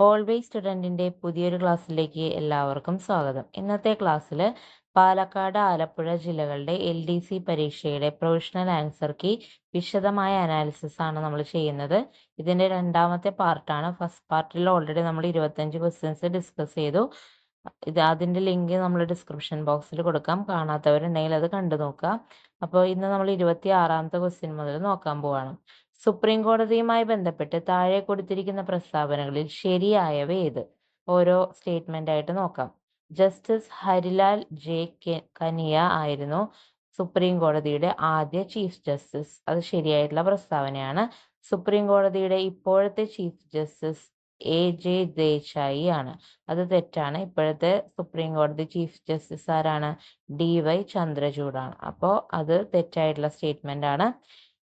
Always സ്റ്റുഡൻറ്റിൻ്റെ പുതിയൊരു ക്ലാസ്സിലേക്ക് എല്ലാവർക്കും സ്വാഗതം. ഇന്നത്തെ ക്ലാസ്സിൽ പാലക്കാട്, ആലപ്പുഴ ജില്ലകളുടെ LDC പരീക്ഷയുടെ പ്രൊവിഷണൽ ആൻസർ കീ വിശദമായ അനാലിസിസ് ആണ് നമ്മൾ ചെയ്യുന്നത്. ഇതിൻ്റെ രണ്ടാമത്തെ പാർട്ടാണ്. ഫസ്റ്റ് പാർട്ടിൽ ഓൾറെഡി നമ്മൾ 25 ക്വസ്റ്റ്യൻസ് ഡിസ്കസ് ചെയ്തു. അതിൻ്റെ ലിങ്ക് നമ്മൾ ഡിസ്ക്രിപ്ഷൻ ബോക്സിൽ കൊടുക്കാം. കാണാത്തവരുണ്ടെങ്കിൽ അത് കണ്ടു നോക്കുക. അപ്പോൾ ഇന്ന് നമ്മൾ 26ാമത്തെ ക്വസ്റ്റ്യൻ മുതൽ നോക്കാൻ പോവാണ്. സുപ്രീം കോടതിയുമായി ബന്ധപ്പെട്ട് താഴെ കൊടുത്തിരിക്കുന്ന പ്രസ്താവനകളിൽ ശരിയായവ ഏത്? ഓരോ സ്റ്റേറ്റ്മെന്റ് ആയിട്ട് നോക്കാം. ജസ്റ്റിസ് ഹരിലാൽ ജെ കനിയ ആയിരുന്നു സുപ്രീം കോടതിയുടെ ആദ്യ ചീഫ് ജസ്റ്റിസ്. അത് ശരിയായിട്ടുള്ള പ്രസ്താവനയാണ്. സുപ്രീം കോടതിയുടെ ഇപ്പോഴത്തെ ചീഫ് ജസ്റ്റിസ് AJ ദേശായി ആണ്. അത് തെറ്റാണ്. ഇപ്പോഴത്തെ സുപ്രീം കോടതി ചീഫ് ജസ്റ്റിസ് ആരാണ്? DY ചന്ദ്രചൂഡാണ്. അപ്പോൾ അത് തെറ്റായിട്ടുള്ള സ്റ്റേറ്റ്മെന്റ് ആണ്.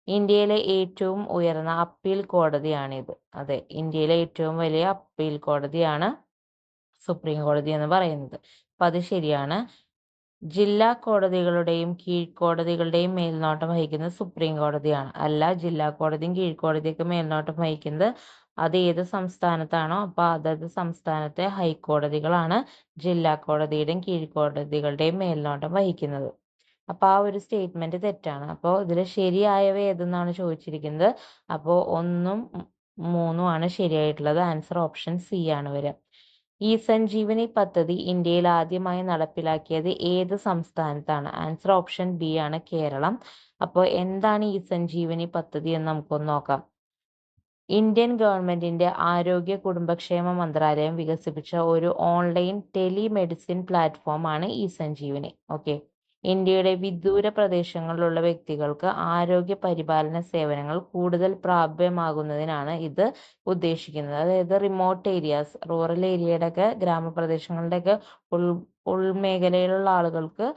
ഇന്ത്യയിലെ ഏറ്റവും ഉയർന്ന അപ്പീൽ കോടതിയാണിത്. അതെ, ഇന്ത്യയിലെ ഏറ്റവും വലിയ അപ്പീൽ കോടതിയാണ് സുപ്രീം കോടതി എന്ന് പറയുന്നത്. അപ്പം അത് ശരിയാണ്. ജില്ലാ കോടതികളുടെയും കീഴ്ക്കോടതികളുടെയും മേൽനോട്ടം വഹിക്കുന്നത് സുപ്രീം കോടതിയാണ്. അല്ല, ജില്ലാ കോടതിയും കീഴ്ക്കോടതിയൊക്കെ മേൽനോട്ടം വഹിക്കുന്നത് അത് ഏത് സംസ്ഥാനത്താണോ അപ്പോൾ അതത് സംസ്ഥാനത്തെ ഹൈക്കോടതികളാണ് ജില്ലാ കോടതിയുടെയും കീഴ്ക്കോടതികളുടെയും മേൽനോട്ടം വഹിക്കുന്നത്. അപ്പോൾ ആ ഒരു സ്റ്റേറ്റ്മെന്റ് തെറ്റാണ്. അപ്പോൾ ഇതിൽ ശരിയായവ ഏതെന്നാണ് ചോദിച്ചിരിക്കുന്നത്. അപ്പോൾ 1ഉം 3ഉം ആണ് ശരിയായിട്ടുള്ളത്. ആൻസർ ഓപ്ഷൻ സി ആണ് വരിക. ഈ സഞ്ജീവനി പദ്ധതി ഇന്ത്യയിൽ ആദ്യമായി നടപ്പിലാക്കിയത് ഏത് സംസ്ഥാനത്താണ്? ആൻസർ ഓപ്ഷൻ ബി ആണ്, കേരളം. അപ്പോൾ എന്താണ് ഈ സഞ്ജീവനി പദ്ധതി എന്ന് നമുക്കൊന്ന് നോക്കാം. ഇന്ത്യൻ ഗവൺമെന്റിന്റെ ആരോഗ്യ കുടുംബക്ഷേമ മന്ത്രാലയം വികസിപ്പിച്ച ഒരു ഓൺലൈൻ ടെലിമെഡിസിൻ പ്ലാറ്റ്ഫോം ആണ് ഈ സഞ്ജീവനി. ഓക്കെ, ഇന്ത്യയുടെ വിദൂര പ്രദേശങ്ങളിലുള്ള വ്യക്തികൾക്ക് ആരോഗ്യ പരിപാലന സേവനങ്ങൾ കൂടുതൽ പ്രാപ്യമാകുന്നതിനാണ് ഇത് ഉദ്ദേശിക്കുന്നത്. അതായത് റിമോട്ട് ഏരിയാസ്, റൂറൽ ഏരിയയുടെ ഒക്കെ ഗ്രാമപ്രദേശങ്ങളുടെ ഒക്കെ ഉൾമേഖലയിലുള്ള ആളുകൾക്ക്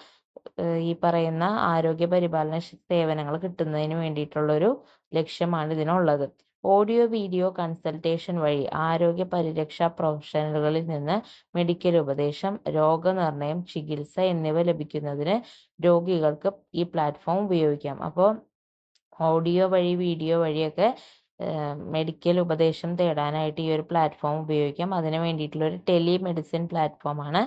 ഈ പറയുന്ന ആരോഗ്യ പരിപാലന സേവനങ്ങൾ കിട്ടുന്നതിന് വേണ്ടിയിട്ടുള്ളൊരു ലക്ഷ്യമാണ് ഇതിനുള്ളത്. ഓഡിയോ വീഡിയോ കൺസൾട്ടേഷൻ വഴി ആരോഗ്യ പരിരക്ഷാ പ്രൊഫഷണലുകളിൽ നിന്ന് മെഡിക്കൽ ഉപദേശം, രോഗനിർണയം, ചികിത്സ എന്നിവ ലഭിക്കുന്നതിന് രോഗികൾക്ക് ഈ പ്ലാറ്റ്ഫോം ഉപയോഗിക്കാം. അപ്പോൾ ഓഡിയോ വഴി, വീഡിയോ വഴിയൊക്കെ മെഡിക്കൽ ഉപദേശം തേടാനായിട്ട് ഈ ഒരു പ്ലാറ്റ്ഫോം ഉപയോഗിക്കാം. അതിന് വേണ്ടിയിട്ടുള്ള ഒരു ടെലിമെഡിസിൻ പ്ലാറ്റ്ഫോമാണ്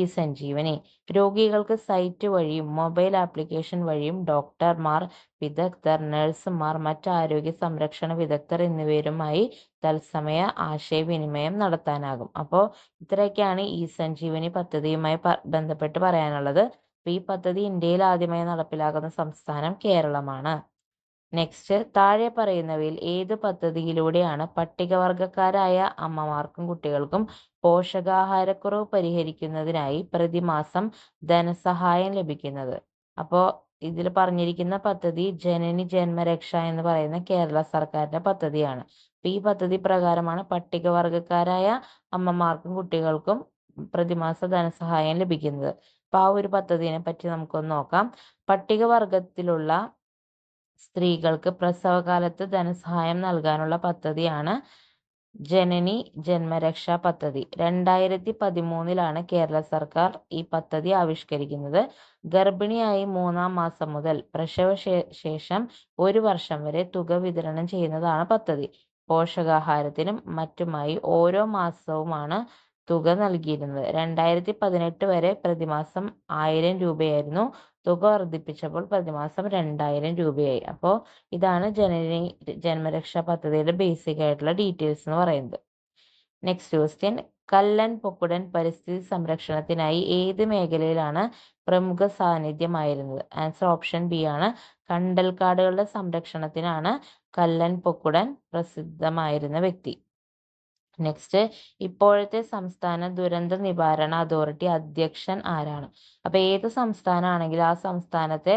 ഈ സഞ്ജീവനി. രോഗികൾക്ക് സൈറ്റ് വഴിയും മൊബൈൽ ആപ്ലിക്കേഷൻ വഴിയും ഡോക്ടർമാർ, വിദഗ്ധർ, നഴ്സുമാർ, മറ്റ് ആരോഗ്യ സംരക്ഷണ വിദഗ്ധർ എന്നിവരുമായി തത്സമയ ആശയവിനിമയം നടത്താനാകും. അപ്പോൾ ഇത്രയൊക്കെയാണ് ഈ സഞ്ജീവനി പദ്ധതിയുമായി ബന്ധപ്പെട്ട് പറയാനുള്ളത്. ഈ പദ്ധതി ഇന്ത്യയിൽ ആദ്യമായി നടപ്പിലാക്കുന്ന സംസ്ഥാനം കേരളമാണ്. നെക്സ്റ്റ്, താഴെ പറയുന്നവയിൽ ഏത് പദ്ധതിയിലൂടെയാണ് പട്ടികവർഗക്കാരായ അമ്മമാർക്കും കുട്ടികൾക്കും പോഷകാഹാരക്കുറവ് പരിഹരിക്കുന്നതിനായി പ്രതിമാസം ധനസഹായം ലഭിക്കുന്നത്? അപ്പോൾ ഇതിൽ പറഞ്ഞിരിക്കുന്ന പദ്ധതി ജനനി ജന്മരക്ഷ എന്ന് പറയുന്ന കേരള സർക്കാരിന്റെ പദ്ധതിയാണ്. ഈ പദ്ധതി പ്രകാരമാണ് പട്ടികവർഗക്കാരായ അമ്മമാർക്കും കുട്ടികൾക്കും പ്രതിമാസ ധനസഹായം ലഭിക്കുന്നത്. അപ്പോൾ ആ ഒരു പദ്ധതിയെ പറ്റി നമുക്കൊന്ന് നോക്കാം. പട്ടികവർഗത്തിലുള്ള സ്ത്രീകൾക്ക് പ്രസവകാലത്ത് ധനസഹായം നൽകാനുള്ള പദ്ധതിയാണ് ജനനി ജന്മരക്ഷാ പദ്ധതി. 2013 കേരള സർക്കാർ ഈ പദ്ധതി ആവിഷ്കരിക്കുന്നത്. ഗർഭിണിയായി 3-ാം മാസം മുതൽ പ്രസവ ശേഷം 1 വർഷം വരെ തുക വിതരണം ചെയ്യുന്നതാണ് പദ്ധതി. പോഷകാഹാരത്തിനും മറ്റുമായി ഓരോ മാസവുമാണ് തുക നൽകിയിരുന്നത്. 2018 വരെ പ്രതിമാസം 1000 രൂപയായിരുന്നു. തുക വർദ്ധിപ്പിച്ചപ്പോൾ പ്രതിമാസം 2000 രൂപയായി. അപ്പോൾ ഇതാണ് ജനനി ജന്മരക്ഷാ പദ്ധതിയുടെ ബേസിക് ആയിട്ടുള്ള ഡീറ്റെയിൽസ് എന്ന് പറയുന്നത്. നെക്സ്റ്റ് ക്വസ്റ്റ്യൻ, കല്ലൻ പൊക്കുടൻ പരിസ്ഥിതി സംരക്ഷണത്തിനായി ഏത് മേഖലയിലാണ് പ്രമുഖ സാന്നിധ്യമായിരുന്നത്? ആൻസർ ഓപ്ഷൻ ബി ആണ്, കണ്ടൽക്കാടുകളുടെ സംരക്ഷണത്തിനാണ് കല്ലൻ പൊക്കുടൻ പ്രസിദ്ധമായിരുന്ന വ്യക്തി. നെക്സ്റ്റ്, ഇപ്പോഴത്തെ സംസ്ഥാന ദുരന്ത നിവാരണ അതോറിറ്റി അധ്യക്ഷൻ ആരാണ്? അപ്പൊ ഏത് സംസ്ഥാനമാണെങ്കിലും ആ സംസ്ഥാനത്തെ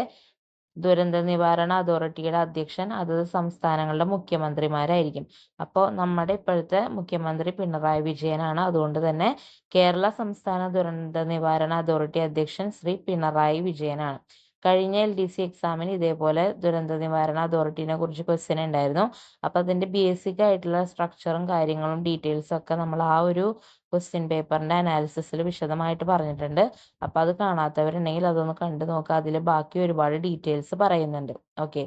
ദുരന്ത നിവാരണ അതോറിറ്റിയുടെ അധ്യക്ഷൻ അതത് സംസ്ഥാനങ്ങളുടെ മുഖ്യമന്ത്രിമാരായിരിക്കും. അപ്പോൾ നമ്മുടെ ഇപ്പോഴത്തെ മുഖ്യമന്ത്രി പിണറായി വിജയനാണ്. അതുകൊണ്ട് തന്നെ കേരള സംസ്ഥാന ദുരന്ത നിവാരണ അതോറിറ്റി അധ്യക്ഷൻ ശ്രീ പിണറായി വിജയനാണ്. കഴിഞ്ഞ LDC എക്സാമിന് ഇതേപോലെ ദുരന്ത നിവാരണ അതോറിറ്റിനെ കുറിച്ച് ക്വസ്റ്റ്യൻ ഉണ്ടായിരുന്നു. അപ്പോൾ അതിന്റെ ബേസിക് ആയിട്ടുള്ള സ്ട്രക്ചറും കാര്യങ്ങളും ഡീറ്റെയിൽസും ഒക്കെ നമ്മൾ ആ ഒരു ക്വസ്റ്റ്യൻ പേപ്പറിന്റെ അനാലിസിസിൽ വിശദമായിട്ട് പറഞ്ഞിട്ടുണ്ട്. അപ്പോൾ അത് കാണാത്തവരുണ്ടെങ്കിൽ അതൊന്ന് കണ്ടു നോക്കുക. അതിൽ ബാക്കി ഒരുപാട് ഡീറ്റെയിൽസ് പറയുന്നുണ്ട്. ഓക്കെ,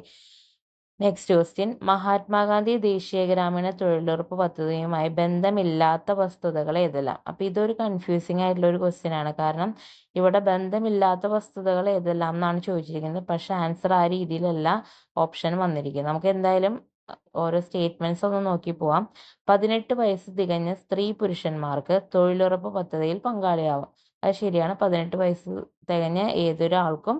നെക്സ്റ്റ് ക്വസ്റ്റ്യൻ, മഹാത്മാഗാന്ധി ദേശീയ ഗ്രാമീണ തൊഴിലുറപ്പ് പദ്ധതിയുമായി ബന്ധമില്ലാത്ത വസ്തുതകൾ ഏതെല്ലാം? അപ്പൊ ഇതൊരു കൺഫ്യൂസിങ് ആയിട്ടുള്ള ഒരു ക്വസ്റ്റ്യൻ ആണ്. കാരണം ഇവിടെ ബന്ധമില്ലാത്ത വസ്തുതകൾ ഏതെല്ലാം എന്നാണ് ചോദിച്ചിരിക്കുന്നത്. പക്ഷെ ആൻസർ ആ രീതിയിലല്ല ഓപ്ഷൻ വന്നിരിക്കുന്നത്. നമുക്ക് എന്തായാലും ഓരോ സ്റ്റേറ്റ്മെന്റ്സ് ഒന്ന് നോക്കി പോവാം. 18 വയസ്സ് തികഞ്ഞ സ്ത്രീ പുരുഷന്മാർക്ക് തൊഴിലുറപ്പ് പദ്ധതിയിൽ പങ്കാളിയാവാം. അത് ശരിയാണ്. 18 വയസ്സ് തികഞ്ഞ ഏതൊരാൾക്കും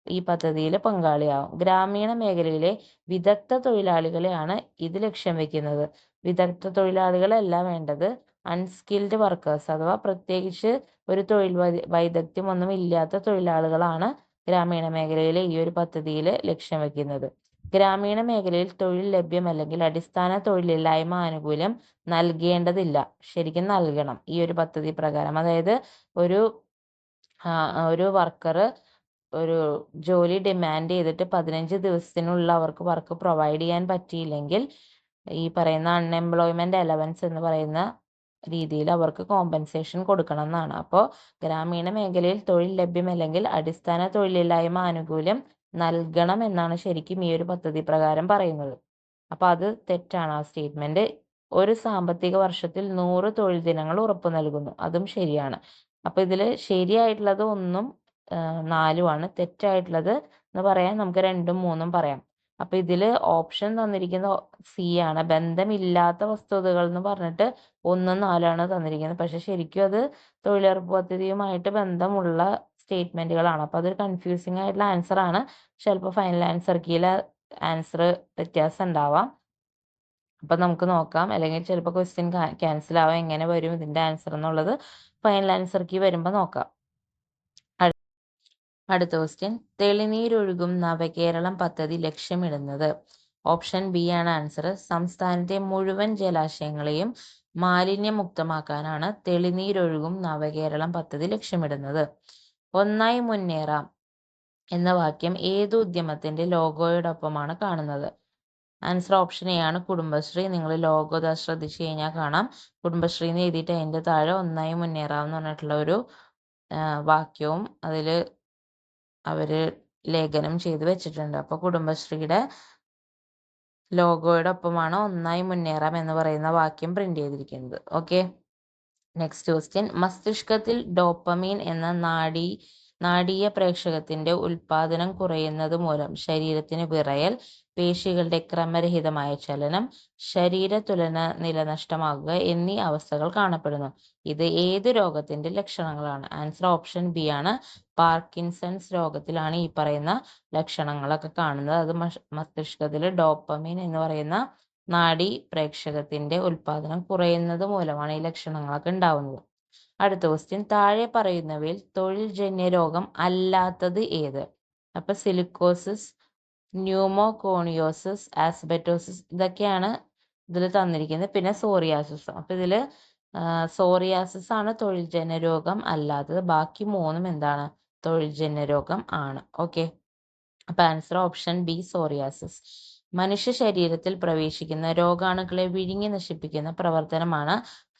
ഈ പദ്ധതിയിൽ പങ്കാളിയാവും. ഗ്രാമീണ മേഖലയിലെ വിദഗ്ധ തൊഴിലാളികളെയാണ് ഇത് ലക്ഷ്യം വെക്കുന്നത്. വിദഗ്ധ തൊഴിലാളികളല്ല വേണ്ടത്, അൺസ്കിൽഡ് വർക്കേഴ്സ് അഥവാ പ്രത്യേകിച്ച് ഒരു തൊഴിൽ വൈദഗ്ധ്യം ഒന്നും ഇല്ലാത്ത തൊഴിലാളികളാണ് ഗ്രാമീണ മേഖലയിലെ ഈ ഒരു പദ്ധതിയിൽ ലക്ഷ്യം വെക്കുന്നത്. ഗ്രാമീണ മേഖലയിൽ തൊഴിൽ ലഭ്യമല്ലെങ്കിൽ അടിസ്ഥാന തൊഴിലില്ലായ്മ ആനുകൂല്യം നൽകേണ്ടതില്ല. ശരിക്കും നൽകണം ഈ ഒരു പദ്ധതി പ്രകാരം. അതായത് ഒരു വർക്കർ ഒരു ജോലി ഡിമാൻഡ് ചെയ്തിട്ട് 15 ദിവസത്തിനുള്ളിൽ അവർക്ക് വർക്ക് പ്രൊവൈഡ് ചെയ്യാൻ പറ്റിയില്ലെങ്കിൽ ഈ പറയുന്ന അൺഎംപ്ലോയ്മെന്റ് അലവൻസ് എന്ന് പറയുന്ന രീതിയിൽ അവർക്ക് കോമ്പൻസേഷൻ കൊടുക്കണം എന്നാണ്. അപ്പോൾ ഗ്രാമീണ മേഖലയിൽ തൊഴിൽ ലഭ്യമല്ലെങ്കിൽ അടിസ്ഥാന തൊഴിലില്ലായ്മ ആനുകൂല്യം നൽകണം എന്നാണ് ശരിക്കും ഈ ഒരു പദ്ധതി പ്രകാരം പറയുന്നത്. അപ്പൊ അത് തെറ്റാണ് ആ സ്റ്റേറ്റ്മെന്റ്. ഒരു സാമ്പത്തിക വർഷത്തിൽ 100 തൊഴിൽ ദിനങ്ങൾ ഉറപ്പു നൽകുന്നു, അതും ശരിയാണ്. അപ്പൊ ഇതില് ശരിയായിട്ടുള്ളത് 1ഉം 4ഉമാണ്. തെറ്റായിട്ടുള്ളത് എന്ന് പറയാൻ നമുക്ക് 2ഉം 3ഉം പറയാം. അപ്പൊ ഇതില് ഓപ്ഷൻ തന്നിരിക്കുന്ന സി ആണ്. ബന്ധമില്ലാത്ത വസ്തുതകൾ എന്ന് പറഞ്ഞിട്ട് 1ഉം 4ഉമാണ് തന്നിരിക്കുന്നത്. പക്ഷെ ശരിക്കും അത് തൊഴിലുറപ്പ് പദ്ധതിയുമായിട്ട് ബന്ധമുള്ള സ്റ്റേറ്റ്മെന്റുകളാണ്. അപ്പൊ അതൊരു കൺഫ്യൂസിങ് ആയിട്ടുള്ള ആൻസർ ആണ്. ചിലപ്പോൾ ഫൈനൽ ആൻസർ കീയിലെ ആൻസർ വ്യത്യാസം ഉണ്ടാവാം. അപ്പൊ നമുക്ക് നോക്കാം. അല്ലെങ്കിൽ ചിലപ്പോൾ ക്വസ്റ്റ്യൻ ക്യാൻസൽ ആവാം. എങ്ങനെ വരും ഇതിന്റെ ആൻസർ എന്നുള്ളത് ഫൈനൽ ആൻസർ കീ വരുമ്പോൾ നോക്കാം. അടുത്ത ക്വസ്റ്റ്യൻ, തെളിനീരൊഴുകും നവകേരളം പദ്ധതി ലക്ഷ്യമിടുന്നത്? ഓപ്ഷൻ ബി ആണ് ആൻസർ. സംസ്ഥാനത്തെ മുഴുവൻ ജലാശയങ്ങളെയും മാലിന്യമുക്തമാക്കാനാണ് തെളിനീരൊഴുകും നവകേരളം പദ്ധതി ലക്ഷ്യമിടുന്നത്. ഒന്നായി മുന്നേറാം എന്ന വാക്യം ഏത് ഉദ്യമത്തിന്റെ ലോഗോയോടൊപ്പമാണ് കാണുന്നത്? ആൻസർ ഓപ്ഷൻ എ ആണ്, കുടുംബശ്രീ. നിങ്ങൾ ലോഗോ ശ്രദ്ധിച്ചു കഴിഞ്ഞാൽ കാണാം, കുടുംബശ്രീ എന്ന് എഴുതിയിട്ട് അതിന്റെ താഴെ ഒന്നായി മുന്നേറാം എന്ന് പറഞ്ഞിട്ടുള്ള ഒരു വാക്യവും അതില് അവര് ലേഖനം ചെയ്ത് വെച്ചിട്ടുണ്ട്. അപ്പൊ കുടുംബശ്രീയുടെ ലോഗോയുടെ ഒപ്പമാണ് ഒന്നായി മുന്നേറാം എന്ന് പറയുന്ന വാക്യം പ്രിന്റ് ചെയ്തിരിക്കുന്നത്. ഓക്കെ, നെക്സ്റ്റ് ക്വസ്റ്റ്യൻ, മസ്തിഷ്കത്തിൽ ഡോപ്പമീൻ എന്ന നാഡീയ പ്രേക്ഷകത്തിന്റെ ഉൽപാദനം കുറയുന്നത് മൂലം ശരീരത്തിന് വിറയൽ, പേശികളുടെ ക്രമരഹിതമായ ചലനം, ശരീരതുലന നില നഷ്ടമാകുക എന്നീ അവസ്ഥകൾ കാണപ്പെടുന്നു. ഇത് ഏത് രോഗത്തിന്റെ ലക്ഷണങ്ങളാണ്? ആൻസർ ഓപ്ഷൻ ബി ആണ്, പാർക്കിൻസൺസ് രോഗത്തിലാണ് ഈ പറയുന്ന ലക്ഷണങ്ങളൊക്കെ കാണുന്നത്. അത് മസ്തിഷ്കത്തിൽ ഡോപ്പമീൻ എന്ന് പറയുന്ന നാഡി പ്രേക്ഷകത്തിന്റെ ഉൽപാദനം കുറയുന്നത് മൂലമാണ് ഈ ലക്ഷണങ്ങളൊക്കെ ഉണ്ടാവുന്നത്. അടുത്ത ക്വസ്റ്റ്യൻ, താഴെ പറയുന്നവയിൽ തൊഴിൽജന്യ രോഗം അല്ലാത്തത് ഏത്? അപ്പൊ സിലിക്കോസിസ്, ന്യൂമോകോണിയോസിസ്, ആസ്ബറ്റോസിസ് ഇതൊക്കെയാണ് ഇതിൽ തന്നിരിക്കുന്നത്. പിന്നെ സോറിയാസിസ്. അപ്പൊ ഇതില് സോറിയാസിസ് ആണ് തൊഴിൽജന്യ രോഗം അല്ലാത്തത്. ബാക്കി 3ഉം എന്താണ്? തൊഴിൽജന്യ രോഗം ആണ്. ഓക്കെ, അപ്പൊ ആൻസർ ഓപ്ഷൻ ബി, സോറിയാസിസ്. മനുഷ്യ ശരീരത്തിൽ പ്രവേശിക്കുന്ന രോഗാണുക്കളെ വിഴുങ്ങി നശിപ്പിക്കുന്ന പ്രവർത്തനമാണ്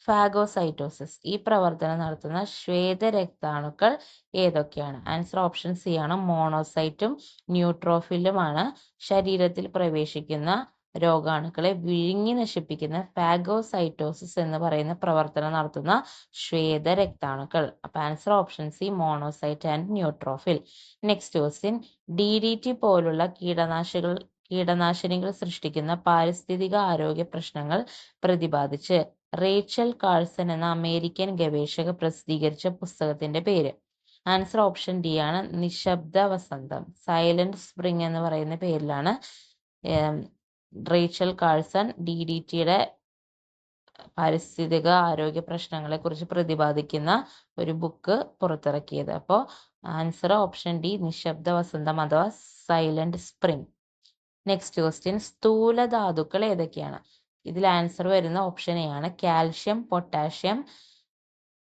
ഫാഗോസൈറ്റോസിസ്. ഈ പ്രവർത്തനം നടത്തുന്ന ശ്വേതരക്താണുക്കൾ ഏതൊക്കെയാണ്? ആൻസർ ഓപ്ഷൻ സി ആണ്, മോണോസൈറ്റും ന്യൂട്രോഫിലുമാണ് ശരീരത്തിൽ പ്രവേശിക്കുന്ന രോഗാണുക്കളെ വിഴുങ്ങി നശിപ്പിക്കുന്ന ഫാഗോസൈറ്റോസിസ് എന്ന് പറയുന്ന പ്രവർത്തനം നടത്തുന്ന ശ്വേതരക്താണുക്കൾ. അപ്പൊ answer option C, monocyte and neutrophil. Next question, DDT പോലുള്ള കീടനാശിനികൾ സൃഷ്ടിക്കുന്ന പാരിസ്ഥിതിക ആരോഗ്യ പ്രശ്നങ്ങൾ പ്രതിപാദിച്ച് റേച്ചൽ കാൾസൺ എന്ന അമേരിക്കൻ ഗവേഷക പ്രസിദ്ധീകരിച്ച പുസ്തകത്തിന്റെ പേര്? ആൻസർ ഓപ്ഷൻ ഡി ആണ്, നിശബ്ദ വസന്തം. സൈലന്റ് സ്പ്രിംഗ് എന്ന് പറയുന്ന പേരിലാണ് റേച്ചൽ കാൾസൺ DDTയുടെ പാരിസ്ഥിതിക ആരോഗ്യ പ്രശ്നങ്ങളെ കുറിച്ച് പ്രതിപാദിക്കുന്ന ഒരു ബുക്ക് പുറത്തിറക്കിയത്. അപ്പോൾ ആൻസർ ഓപ്ഷൻ ഡി, നിശബ്ദ വസന്തം അഥവാ സൈലന്റ് സ്പ്രിംഗ്. നെക്സ്റ്റ് ക്വസ്റ്റ്യൻ, സ്ഥൂല ധാതുക്കൾ ഏതൊക്കെയാണ്? ഇതിൽ ആൻസർ വരുന്ന ഓപ്ഷൻ എ ആണ്, കാൽഷ്യം, പൊട്ടാഷ്യം,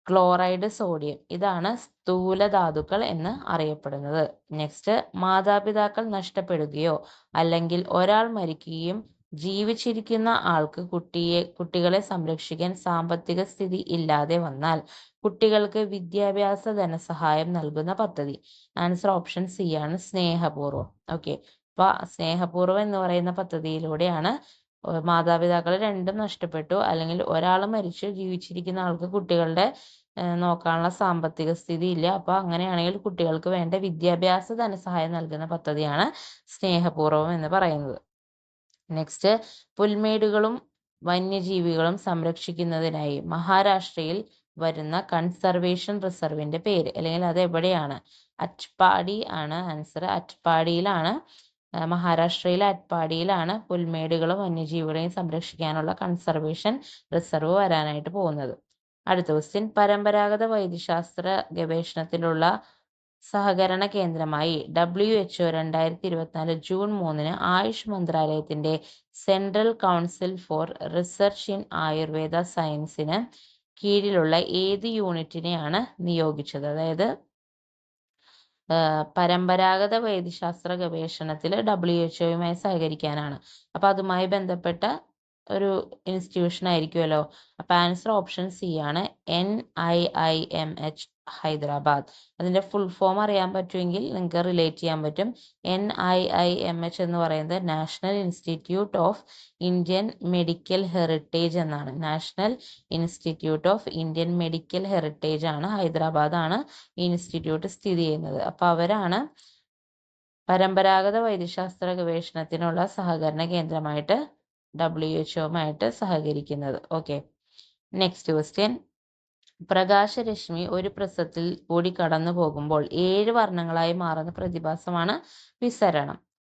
ക്ലോറൈഡ്, സോഡിയം. ഇതാണ് സ്ഥൂല ധാതുക്കൾ എന്ന് അറിയപ്പെടുന്നത്. നെക്സ്റ്റ്, മാതാപിതാക്കൾ നഷ്ടപ്പെടുകയോ അല്ലെങ്കിൽ ഒരാൾ മരിക്കുകയും ജീവിച്ചിരിക്കുന്ന ആൾക്ക് കുട്ടികളെ സംരക്ഷിക്കാൻ സാമ്പത്തിക സ്ഥിതി ഇല്ലാതെ വന്നാൽ കുട്ടികൾക്ക് വിദ്യാഭ്യാസ ധനസഹായം നൽകുന്ന പദ്ധതി? ആൻസർ ഓപ്ഷൻ സി ആണ്, സ്നേഹപൂർവ്വം. ഓക്കെ, അപ്പൊ സ്നേഹപൂർവ്വം എന്ന് പറയുന്ന പദ്ധതിയിലൂടെയാണ് മാതാപിതാക്കൾ രണ്ടും നഷ്ടപ്പെട്ടു, അല്ലെങ്കിൽ ഒരാൾ മരിച്ചു, ജീവിച്ചിരിക്കുന്ന ആൾക്ക് കുട്ടികളുടെ നോക്കാനുള്ള സാമ്പത്തിക സ്ഥിതി ഇല്ല. അപ്പൊ അങ്ങനെയാണെങ്കിൽ കുട്ടികൾക്ക് വേണ്ട വിദ്യാഭ്യാസ ധനസഹായം നൽകുന്ന പദ്ധതിയാണ് സ്നേഹപൂർവ്വം എന്ന് പറയുന്നത്. നെക്സ്റ്റ്, പുൽമേടുകളും വന്യജീവികളും സംരക്ഷിക്കുന്നതിനായി മഹാരാഷ്ട്രയിൽ വരുന്ന കൺസർവേഷൻ റിസർവിന്റെ പേര്, അല്ലെങ്കിൽ അത് എവിടെയാണ്? അറ്റ്പാടി ആണ് ആൻസർ. അറ്റ്പാടിയിലാണ്, മഹാരാഷ്ട്രയിലെ അറ്റ്പാടിയിലാണ് പുൽമേടുകളും വന്യജീവികളെയും സംരക്ഷിക്കാനുള്ള കൺസർവേഷൻ റിസർവ് വരാനായിട്ട് പോകുന്നത്. അടുത്ത ക്വസ്റ്റ്യൻ, പരമ്പരാഗത വൈദ്യശാസ്ത്ര ഗവേഷണത്തിലുള്ള സഹകരണ കേന്ദ്രമായി WHO 2024 ജൂൺ 3 ആയുഷ് മന്ത്രാലയത്തിന്റെ central council for research in Ayurveda സയൻസിന് കീഴിലുള്ള ഏത് യൂണിറ്റിനെയാണ് നിയോഗിച്ചത്? അതായത് പരമ്പരാഗത വൈദ്യശാസ്ത്ര ഗവേഷണത്തിൽ WHO സഹകരിക്കാനാണ്. അപ്പൊ അതുമായി ബന്ധപ്പെട്ട ഒരു ഇൻസ്റ്റിറ്റ്യൂഷൻ ആയിരിക്കുമല്ലോ. അപ്പൊ ആൻസർ ഓപ്ഷൻ സി ആണ്, NIIMH ഹൈദരാബാദ്. അതിന്റെ ഫുൾ ഫോം അറിയാൻ പറ്റുമെങ്കിൽ നിങ്ങൾക്ക് റിലേറ്റ് ചെയ്യാൻ പറ്റും. NIIMH എന്ന് പറയുന്നത് national institute of Indian medical heritage എന്നാണ്. National institute of Indian medical heritage ആണ്, ഹൈദരാബാദാണ് ഈ ഇൻസ്റ്റിറ്റ്യൂട്ട് സ്ഥിതി ചെയ്യുന്നത്. അപ്പൊ അവരാണ് പരമ്പരാഗത വൈദ്യശാസ്ത്ര ഗവേഷണത്തിനുള്ള സഹകരണ കേന്ദ്രമായിട്ട് WHO സഹകരിക്കുന്നത്. ഓക്കെ, നെക്സ്റ്റ് ക്വസ്റ്റ്യൻ, പ്രകാശരശ്മി ഒരു പ്രിസത്തിൽ കൂടി കടന്നു പോകുമ്പോൾ 7 വർണ്ണങ്ങളായി മാറുന്ന പ്രതിഭാസമാണ് വിസരണം.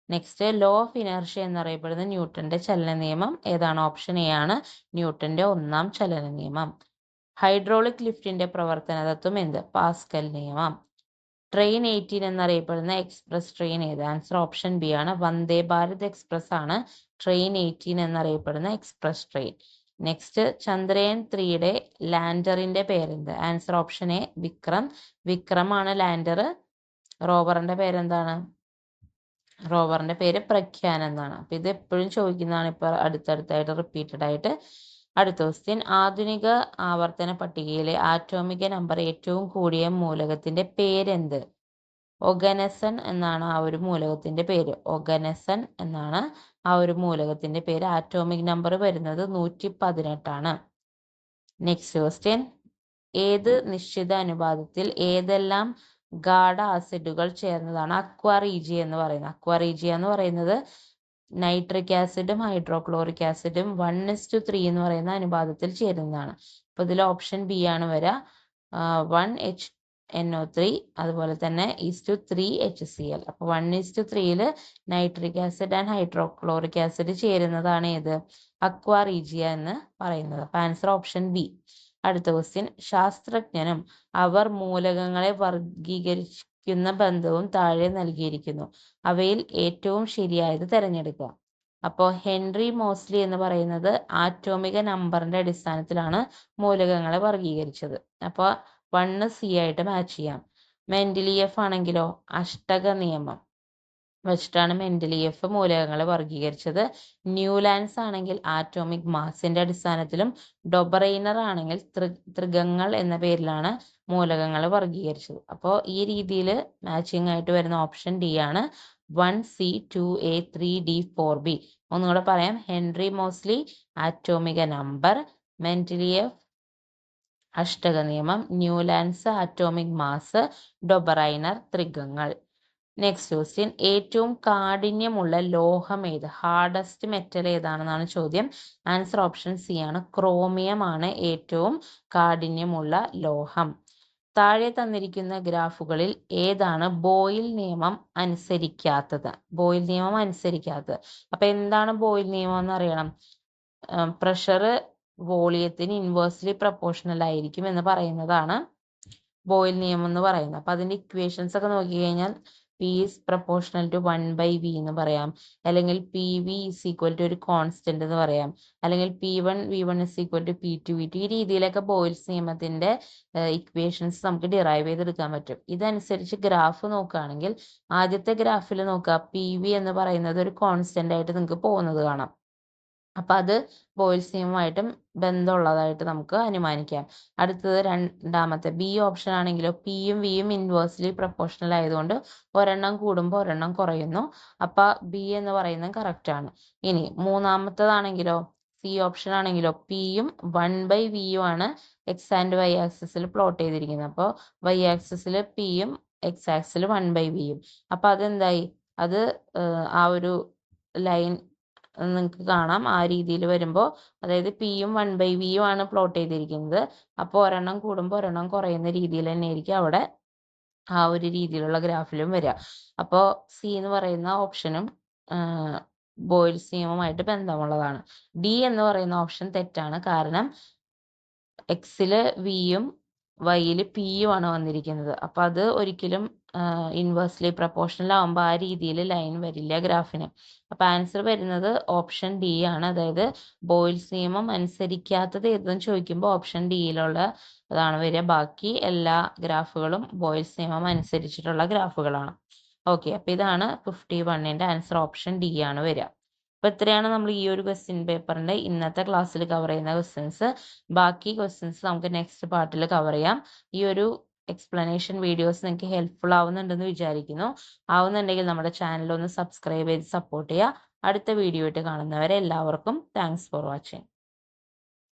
നെക്സ്റ്റ്, ലോ ഓഫ് ഇനർഷ്യ എന്നറിയപ്പെടുന്ന ന്യൂട്ടന്റെ ചലന നിയമം ഏതാണ്? ഓപ്ഷൻ എ ആണ്, ന്യൂട്ടന്റെ 1ാം ചലന നിയമം. ഹൈഡ്രോളിക് ലിഫ്റ്റിന്റെ പ്രവർത്തന തത്വം എന്ത്? പാസ്കൽ നിയമം. ട്രെയിൻ 18 എന്നറിയപ്പെടുന്ന എക്സ്പ്രസ് ട്രെയിൻ ഏത്? ആൻസർ ഓപ്ഷൻ ബി ആണ്, വന്ദേ ഭാരത് എക്സ്പ്രസ് ആണ് ട്രെയിൻ 18 എന്നറിയപ്പെടുന്ന എക്സ്പ്രസ് ട്രെയിൻ. നെക്സ്റ്റ്, ചന്ദ്രയാൻ 3യുടെ ലാൻഡറിന്റെ പേരെന്ത്? Answer option A, Vikram. Vikram ആണ് ലാൻഡർ. റോവറിന്റെ പേരെന്താണ്? റോവറിന്റെ പേര് പ്രഖ്യാൻ എന്നാണ്. അപ്പൊ ഇത് എപ്പോഴും ചോദിക്കുന്നതാണ്, ഇപ്പൊ അടുത്തടുത്തായിട്ട് റിപ്പീറ്റഡ് ആയിട്ട്. അടുത്ത ക്വസ്റ്റ്യൻ, ആധുനിക ആവർത്തന പട്ടികയിലെ ആറ്റോമിക നമ്പർ ഏറ്റവും കൂടിയ മൂലകത്തിന്റെ പേരെന്ത്? ഒഗനസൺ എന്നാണ് ആ ഒരു മൂലകത്തിന്റെ പേര്. ഒഗനസൺ എന്നാണ് ആ ഒരു മൂലകത്തിന്റെ പേര്. ആറ്റോമിക് നമ്പർ വരുന്നത് 118 ആണ്. നെക്സ്റ്റ് ക്വസ്റ്റ്യൻ, ഏത് നിശ്ചിത അനുപാതത്തിൽ ഏതെല്ലാം ഗാഢ ആസിഡുകൾ ചേർന്നതാണ് അക്വാറീജിയ എന്ന് പറയുന്നത്? അക്വാറീജിയ എന്ന് പറയുന്നത് നൈട്രിക് ആസിഡും ഹൈഡ്രോക്ലോറിക് ആസിഡും 1:3 എന്ന് പറയുന്ന അനുപാതത്തിൽ ചേരുന്നതാണ്. അപ്പൊ ഇതിൽ ഓപ്ഷൻ ബി ആണ് വരിക, 1HNO3, അതുപോലെ തന്നെ 3HCl. അപ്പൊ 1:3 nitric acid and hydrochloric acid ചേരുന്നതാണ് ഏത്? അക്വാറീജിയ എന്ന് പറയുന്നത്. അപ്പൊ ആൻസർ ഓപ്ഷൻ ബി. അടുത്ത ക്വസ്റ്റ്യൻ, ശാസ്ത്രജ്ഞനും അവർ മൂലകങ്ങളെ വർഗീകരിക്കുന്ന ബന്ധവും താഴെ നൽകിയിരിക്കുന്നു. അവയിൽ ഏറ്റവും ശരിയായത് തിരഞ്ഞെടുക്കുക. അപ്പോൾ ഹെൻറി മോസ്ലി എന്ന് പറയുന്നത് ആറ്റോമിക നമ്പറിന്റെ അടിസ്ഥാനത്തിലാണ് മൂലകങ്ങളെ വർഗീകരിച്ചത്. അപ്പോൾ 1C ആയിട്ട് മാച്ച് ചെയ്യാം. മെൻഡലിയഫ് ആണെങ്കിലോ അഷ്ടക നിയമം വെച്ചിട്ടാണ് മെൻഡലിയഫ് മൂലകങ്ങളെ വർഗീകരിച്ചത്. ന്യൂലാൻഡ്സ് ആണെങ്കിൽ ആറ്റോമിക് മാസിന്റെ അടിസ്ഥാനത്തിലും, ഡൊബറൈനർ ആണെങ്കിൽ ത്രികങ്ങൾ എന്ന പേരിലാണ് മൂലകങ്ങളെ വർഗീകരിച്ചത്. അപ്പോൾ ഈ രീതിയിൽ മാച്ചിങ് ആയിട്ട് വരുന്ന ഓപ്ഷൻ ഡി ആണ്, 1C, 2A, 3D, 4B. ഒന്നുകൂടെ പറയാം, Henry Moseley atomic number, Mendeleev അഷ്ടക നിയമം, ന്യൂലാൻഡ്സ് ആറ്റോമിക് മാസ്, ഡൊബറൈനർ ത്രികങ്ങൾ. നെക്സ്റ്റ് ക്വസ്റ്റ്യൻ, ഏറ്റവും കാഠിന്യമുള്ള ലോഹം ഏത്? ഹാർഡസ്റ്റ് മെറ്റൽ ഏതാണെന്നാണ് ചോദ്യം. ആൻസർ ഓപ്ഷൻ സി ആണ്, ക്രോമിയം ആണ് ഏറ്റവും കാഠിന്യമുള്ള ലോഹം. താഴെ തന്നിരിക്കുന്ന ഗ്രാഫുകളിൽ ഏതാണ് ബോയിൽ നിയമം അനുസരിക്കാത്തത്? ബോയിൽ നിയമം അനുസരിക്കാത്തത്. അപ്പൊ എന്താണ് ബോയിൽ നിയമം എന്ന് അറിയണം. പ്രഷർ വോളിയത്തിന് ഇൻവേഴ്സ്ലി പ്രപ്പോർഷണൽ ആയിരിക്കും എന്ന് പറയുന്നതാണ് ബോയിൽ നിയമം എന്ന് പറയുന്നത്. അപ്പൊ അതിന്റെ ഇക്വേഷൻസ് ഒക്കെ നോക്കി കഴിഞ്ഞാൽ P is proportional to 1/V എന്ന് പറയാം, അല്ലെങ്കിൽ PV is equal to ഒരു കോൺസ്റ്റന്റ് എന്ന് പറയാം, അല്ലെങ്കിൽ P1 V1 is equal to P2 V2. ഈ രീതിയിലൊക്കെ ബോയിൽസ് നിയമത്തിന്റെ ഇക്വേഷൻസ് നമുക്ക് ഡിറൈവ് ചെയ്തെടുക്കാൻ പറ്റും. ഇതനുസരിച്ച് ഗ്രാഫ് നോക്കുകയാണെങ്കിൽ ആദ്യത്തെ ഗ്രാഫിൽ നോക്കുക, PV എന്ന് പറയുന്നത് ഒരു കോൺസ്റ്റന്റ് ആയിട്ട് നിങ്ങൾക്ക് പോകുന്നത് കാണാം. അപ്പം അത് ബോയ്ൽസ് നിയമമായിട്ടും ബന്ധമുള്ളതായിട്ട് നമുക്ക് അനുമാനിക്കാം. അടുത്തത് രണ്ടാമത്തെ ബി ഓപ്ഷൻ ആണെങ്കിലോ പിയും വിയും ഇൻവേഴ്സ്ലി പ്രൊപ്പോർഷണൽ ആയതുകൊണ്ട് ഒരെണ്ണം കൂടുമ്പോൾ ഒരെണ്ണം കുറയുന്നു. അപ്പം ബി എന്ന് പറയുന്നത് കറക്റ്റ് ആണ്. ഇനി മൂന്നാമത്തതാണെങ്കിലോ സി ഓപ്ഷൻ ആണെങ്കിലോ പിയും 1/v ആണ് എക്സ് ആൻഡ് വൈ ആക്സിസിൽ പ്ലോട്ട് ചെയ്തിരിക്കുന്നത്. അപ്പോൾ വൈ ആക്സിസിൽ പിയും എക്സ് ആക്സിൽ 1/v. അപ്പം അതെന്തായി, അത് ആ ഒരു ലൈൻ നിങ്ങൾക്ക് കാണാം ആ രീതിയിൽ വരുമ്പോൾ, അതായത് പിയും 1/v ആണ് പ്ലോട്ട് ചെയ്തിരിക്കുന്നത്. അപ്പോൾ ഒരെണ്ണം കൂടുമ്പോൾ ഒരെണ്ണം കുറയുന്ന രീതിയിൽ തന്നെ ആയിരിക്കും അവിടെ ആ ഒരു രീതിയിലുള്ള ഗ്രാഫിലും വരിക. അപ്പോൾ സി എന്ന് പറയുന്ന ഓപ്ഷനും ബോയ്ൽസ് നിയമവുമായിട്ട് ബന്ധമുള്ളതാണ്. ഡി എന്ന് പറയുന്ന ഓപ്ഷൻ തെറ്റാണ്. കാരണം എക്സില് വിയും വൈയില് പിയും ആണ് വന്നിരിക്കുന്നത്. അപ്പൊ അത് ഒരിക്കലും ഇൻവേഴ്സ്ലി പ്രൊപ്പോർഷണൽ ആവുമ്പോൾ ആ രീതിയിൽ ലൈൻ വരില്ല ഗ്രാഫിന്. അപ്പൊ ആൻസർ വരുന്നത് ഓപ്ഷൻ ഡി ആണ്. അതായത് ബോയ്ൽസ് നിയമം അനുസരിക്കാത്തത് ഏതെന്ന് ചോദിക്കുമ്പോൾ ഓപ്ഷൻ ഡിയിലുള്ള അതാണ് വരിക. ബാക്കി എല്ലാ ഗ്രാഫുകളും ബോയ്ൽസ് നിയമം അനുസരിച്ചിട്ടുള്ള ഗ്രാഫുകളാണ്. ഓക്കെ, അപ്പൊ ഇതാണ് 51ന്റെ ആൻസർ ഓപ്ഷൻ ഡി ആണ് വരിക. അപ്പൊ ഇത്രയാണ് നമ്മൾ ഈ ഒരു ക്വസ്റ്റ്യൻ പേപ്പറിന്റെ ഇന്നത്തെ ക്ലാസ്സിൽ കവർ ചെയ്യുന്ന ക്വസ്റ്റ്യൻസ്. ബാക്കി ക്വസ്റ്റ്യൻസ് നമുക്ക് നെക്സ്റ്റ് പാർട്ടിൽ കവർ ചെയ്യാം. ഈ ഒരു എക്സ്പ്ലനേഷൻ വീഡിയോസ് നിങ്ങൾക്ക് ഹെൽപ്ഫുൾ ആവുന്നുണ്ടെന്ന് വിചാരിക്കുന്നു. ആവുന്നുണ്ടെങ്കിൽ നമ്മുടെ ചാനൽ ഒന്ന് സബ്സ്ക്രൈബ് ചെയ്ത് സപ്പോർട്ട് ചെയ്യുക. അടുത്ത വീഡിയോ ആയിട്ട് കാണുന്നവരെ എല്ലാവർക്കും താങ്ക്സ് ഫോർ വാച്ചിങ്.